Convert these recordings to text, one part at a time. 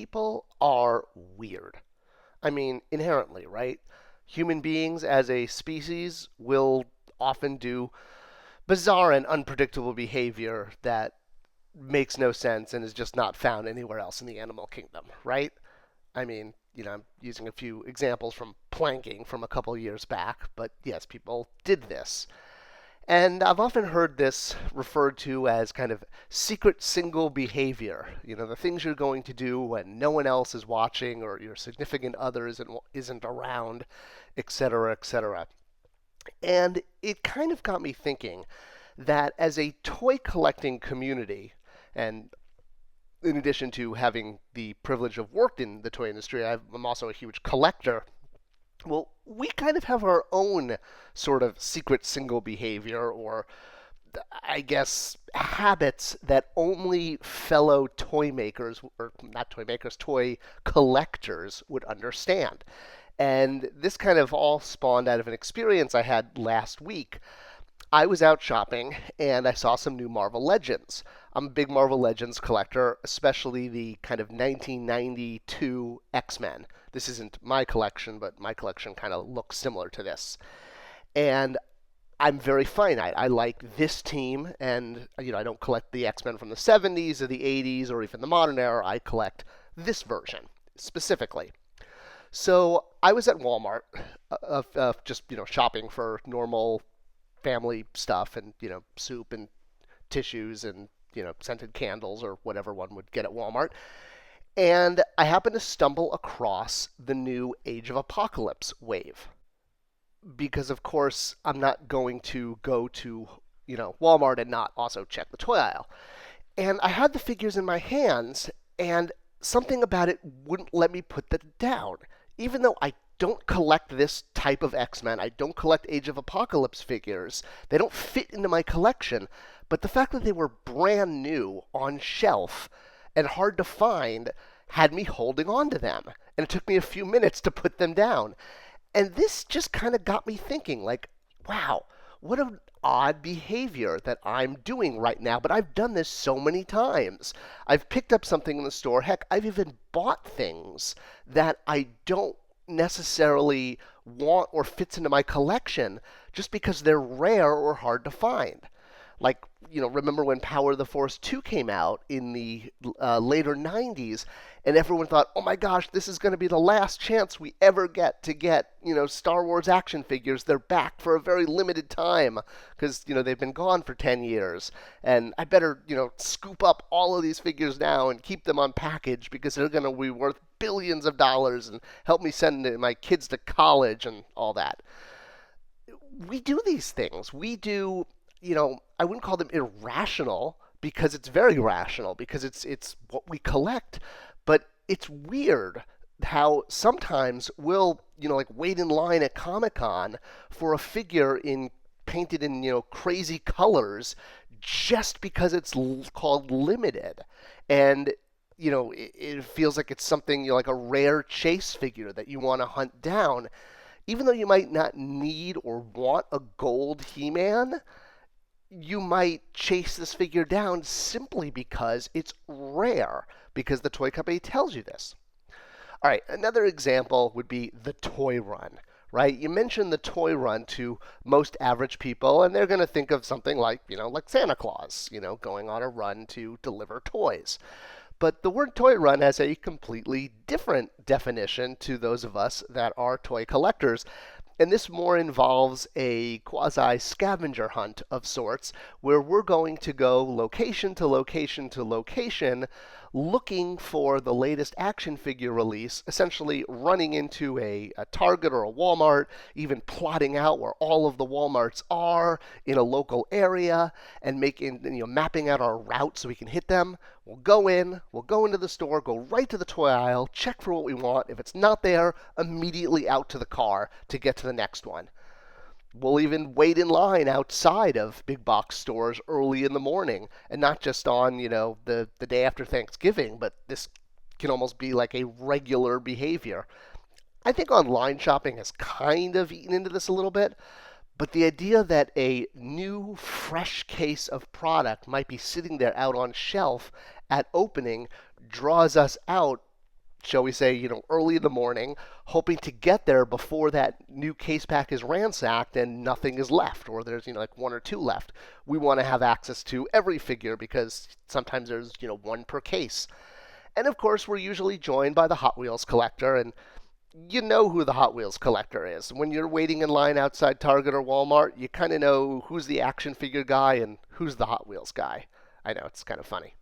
people are weird. I mean, inherently, right? Human beings as a species will often do bizarre and unpredictable behavior that makes no sense and is just not found anywhere else in the animal kingdom, right? I mean, I'm using a few examples from planking from a couple years back, but yes, people did this. And I've often heard this referred to as kind of secret single behavior. The things you're going to do when no one else is watching or your significant other isn't around, etc., etc. And it kind of got me thinking that as a toy collecting community, and in addition to having the privilege of worked in the toy industry, I'm also a huge collector. Well, we kind of have our own sort of secret single behavior, or I guess habits that only fellow toy makers, or not toy makers, toy collectors would understand. And this kind of all spawned out of an experience I had last week. I was out shopping and I saw some new Marvel Legends. I'm a big Marvel Legends collector, especially the kind of 1992 X-Men. This isn't my collection, but my collection kind of looks similar to this. And I'm very finite. I like this team, and I don't collect the X-Men from the 70s or the 80s or even the modern era. I collect this version specifically. So I was at Walmart, just shopping for normal family stuff and soup and tissues and scented candles or whatever one would get at Walmart. And I happened to stumble across the new Age of Apocalypse wave because of course I'm not going to go to Walmart and not also check the toy aisle. And I had the figures in my hands, and something about it wouldn't let me put them down. Even though I don't collect this type of X-Men, I don't collect Age of Apocalypse figures, they don't fit into my collection, but the fact that they were brand new on shelf and hard to find had me holding on to them. And it took me a few minutes to put them down. And this just kind of got me thinking, like, wow, what an odd behavior that I'm doing right now, but I've done this so many times. I've picked up something in the store. Heck, I've even bought things that I don't necessarily want or fits into my collection just because they're rare or hard to find. Like, remember when Power of the Force 2 came out in the later 90s, and everyone thought, oh my gosh, this is going to be the last chance we ever get to get, Star Wars action figures. They're back for a very limited time because, they've been gone for 10 years. And I better, scoop up all of these figures now and keep them on package because they're going to be worth billions of dollars and help me send my kids to college and all that. We do these things. We do, I wouldn't call them irrational because it's very rational because it's what we collect, but it's weird how sometimes we'll like wait in line at Comic-Con for a figure painted in crazy colors just because it's called limited, and it feels like it's something like a rare chase figure that you want to hunt down, even though you might not need or want a gold He-Man. You might chase this figure down simply because it's rare, because the toy company tells you this. All right, another example would be the toy run, right? You mention the toy run to most average people, and they're going to think of something like, like Santa Claus, going on a run to deliver toys. But the word toy run has a completely different definition to those of us that are toy collectors. And this more involves a quasi-scavenger hunt of sorts, where we're going to go location to location to location looking for the latest action figure release, essentially running into a Target or a Walmart, even plotting out where all of the Walmarts are in a local area and mapping out our route so we can hit them. We'll go into the store, go right to the toy aisle, check for what we want. If it's not there, immediately out to the car to get to the next one. We'll even wait in line outside of big box stores early in the morning, and not just on, the day after Thanksgiving, but this can almost be like a regular behavior. I think online shopping has kind of eaten into this a little bit, but the idea that a new, fresh case of product might be sitting there out on shelf at opening draws us out shall we say, early in the morning, hoping to get there before that new case pack is ransacked and nothing is left, or there's, like one or two left. We want to have access to every figure because sometimes there's, one per case. And of course, we're usually joined by the Hot Wheels collector, and you know who the Hot Wheels collector is. When you're waiting in line outside Target or Walmart, you kind of know who's the action figure guy and who's the Hot Wheels guy. I know, it's kind of funny.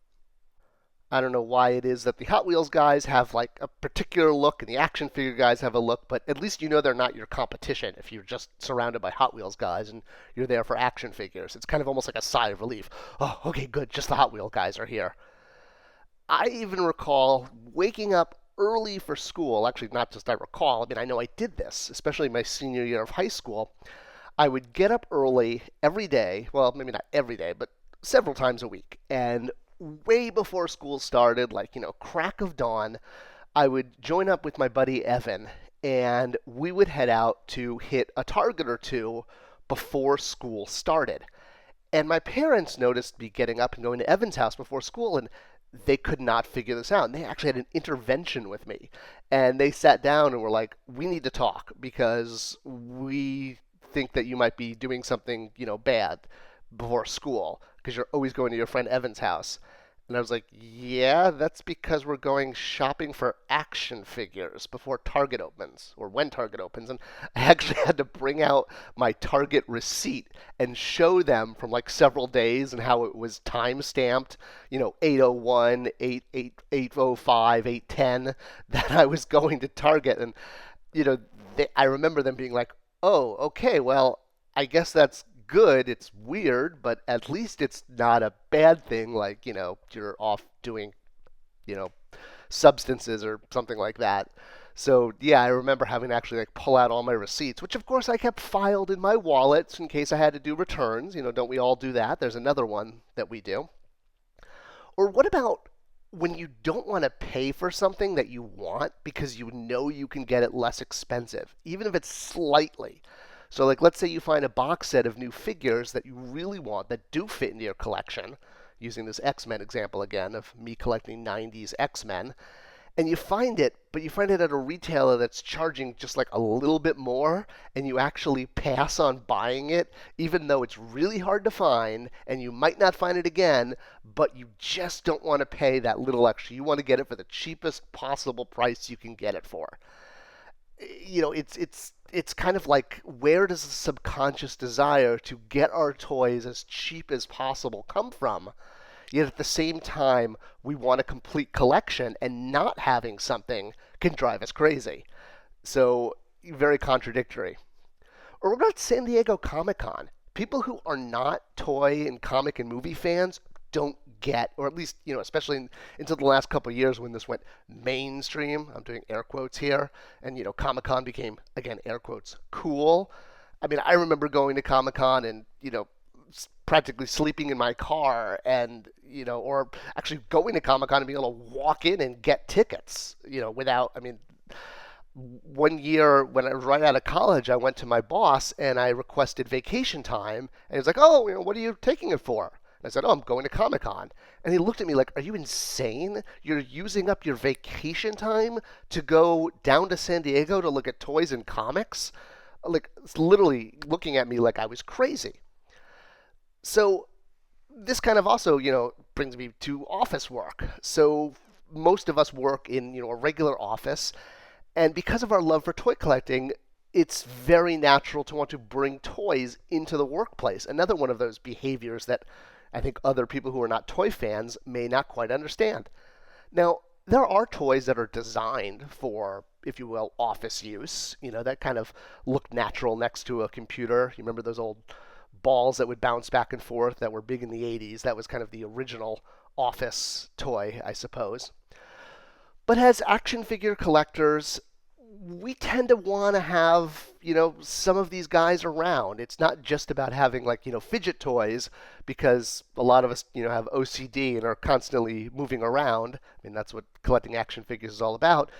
I don't know why it is that the Hot Wheels guys have like a particular look and the action figure guys have a look, but at least you know they're not your competition if you're just surrounded by Hot Wheels guys and you're there for action figures. It's kind of almost like a sigh of relief. Oh, okay, good, just the Hot Wheel guys are here. I even recall waking up early for school. Actually, not just I recall, I mean, I know I did this, especially my senior year of high school. I would get up early every day. Well, maybe not every day, but several times a week. And way before school started, like, crack of dawn, I would join up with my buddy Evan, and we would head out to hit a target or two before school started. And my parents noticed me getting up and going to Evan's house before school, and they could not figure this out. And they actually had an intervention with me. And they sat down and were like, we need to talk because we think that you might be doing something, bad before school because you're always going to your friend Evan's house. And I was like, yeah, that's because we're going shopping for action figures before Target opens, or when Target opens. And I actually had to bring out my Target receipt and show them from like several days and how it was time stamped, 801, 805, 810, that I was going to Target. And, I remember them being like, oh, okay, well, I guess that's good. It's weird, but at least it's not a bad thing like, you're off doing, you know, substances or something like that. So, yeah, I remember having to actually like pull out all my receipts, which of course I kept filed in my wallet in case I had to do returns. Don't we all do that? There's another one that we do. Or what about when you don't want to pay for something that you want because you know you can get it less expensive, even if it's slightly? So, like, let's say you find a box set of new figures that you really want that do fit into your collection, using this X-Men example again of me collecting 90s X-Men, and you find it, but you find it at a retailer that's charging just like a little bit more, and you actually pass on buying it, even though it's really hard to find, and you might not find it again, but you just don't want to pay that little extra. You want to get it for the cheapest possible price you can get it for. It's kind of like, where does the subconscious desire to get our toys as cheap as possible come from? Yet at the same time, we want a complete collection, and not having something can drive us crazy. So, very contradictory. Or what about San Diego Comic Con? People who are not toy and comic and movie fans don't get, or at least, especially until the last couple of years when this went mainstream, I'm doing air quotes here, and, Comic Con became, again, air quotes, cool. I mean, I remember going to Comic Con and, practically sleeping in my car and, or actually going to Comic Con and being able to walk in and get tickets, without, I mean, one year when I was right out of college, I went to my boss and I requested vacation time. And he was like, oh, what are you taking it for? And I said, oh, I'm going to Comic Con. And he looked at me like, are you insane? You're using up your vacation time to go down to San Diego to look at toys and comics? Like, literally looking at me like I was crazy. So this kind of also, brings me to office work. So most of us work in, a regular office. And because of our love for toy collecting, it's very natural to want to bring toys into the workplace. Another one of those behaviors that I think other people who are not toy fans may not quite understand. Now, there are toys that are designed for, if you will, office use, that kind of look natural next to a computer. You remember those old balls that would bounce back and forth that were big in the 80s? That was kind of the original office toy, I suppose. But as action figure collectors, we tend to want to have, some of these guys around. It's not just about having like, fidget toys, because a lot of us, have OCD and are constantly moving around. I mean, that's what collecting action figures is all about.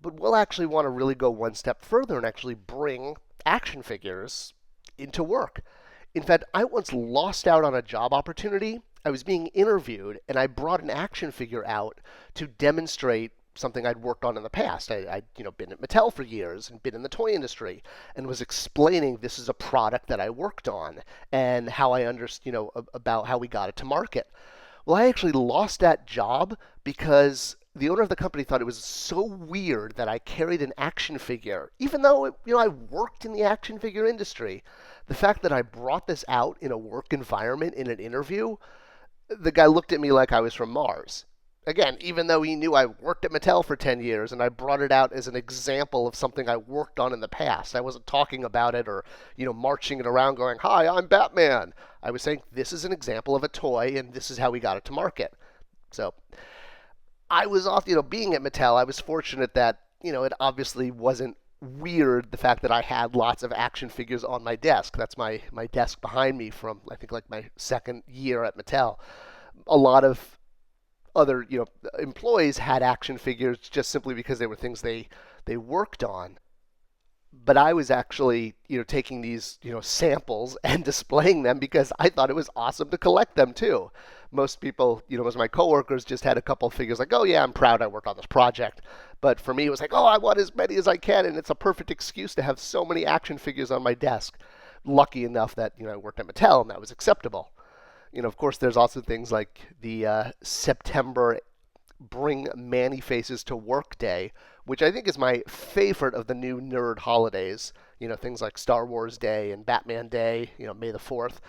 But we'll actually want to really go one step further and actually bring action figures into work. In fact, I once lost out on a job opportunity. I was being interviewed, and I brought an action figure out to demonstrate something I'd worked on in the past. I'd been at Mattel for years and been in the toy industry and was explaining this is a product that I worked on and how I understood, about how we got it to market. Well, I actually lost that job because the owner of the company thought it was so weird that I carried an action figure, even though I worked in the action figure industry. The fact that I brought this out in a work environment in an interview, the guy looked at me like I was from Mars. Again, even though he knew I worked at Mattel for 10 years and I brought it out as an example of something I worked on in the past. I wasn't talking about it or, marching it around going, "Hi, I'm Batman." I was saying, this is an example of a toy and this is how we got it to market. So I was off, being at Mattel, I was fortunate that, it obviously wasn't weird the fact that I had lots of action figures on my desk. That's my desk behind me from, I think, like my second year at Mattel. A lot of other employees had action figures just simply because they were things they worked on. But I was actually taking these samples and displaying them because I thought it was awesome to collect them too. Most people, most of my coworkers just had a couple of figures like, "Oh yeah, I'm proud I worked on this project." But for me, it was like, "Oh, I want as many as I can," and it's a perfect excuse to have so many action figures on my desk. Lucky enough that I worked at Mattel and that was acceptable. Of course, there's also things like the September Bring Manny Faces to Work Day, which I think is my favorite of the new nerd holidays. Things like Star Wars Day and Batman Day, May the 4th.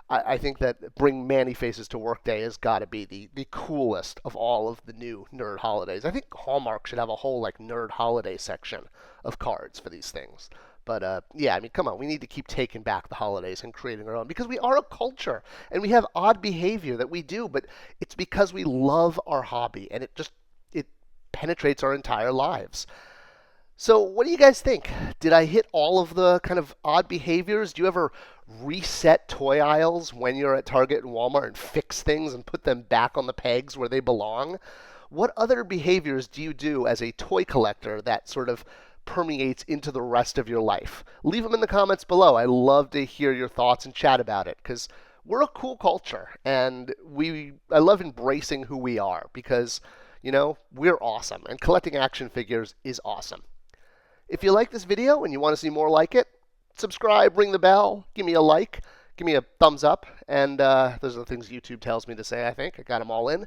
I think that Bring Manny Faces to Work Day has got to be the coolest of all of the new nerd holidays. I think Hallmark should have a whole like nerd holiday section of cards for these things. But yeah, I mean, come on, we need to keep taking back the holidays and creating our own because we are a culture and we have odd behavior that we do, but it's because we love our hobby and it penetrates our entire lives. So, what do you guys think? Did I hit all of the kind of odd behaviors? Do you ever reset toy aisles when you're at Target and Walmart and fix things and put them back on the pegs where they belong? What other behaviors do you do as a toy collector that sort of permeates into the rest of your life? Leave them in the comments below. I love to hear your thoughts and chat about it because we're a cool culture and I love embracing who we are because, we're awesome and collecting action figures is awesome. If you like this video and you want to see more like it, subscribe, ring the bell, give me a like, give me a thumbs up, and those are the things YouTube tells me to say, I think. I got them all in.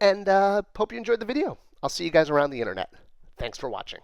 And hope you enjoyed the video. I'll see you guys around the internet. Thanks for watching.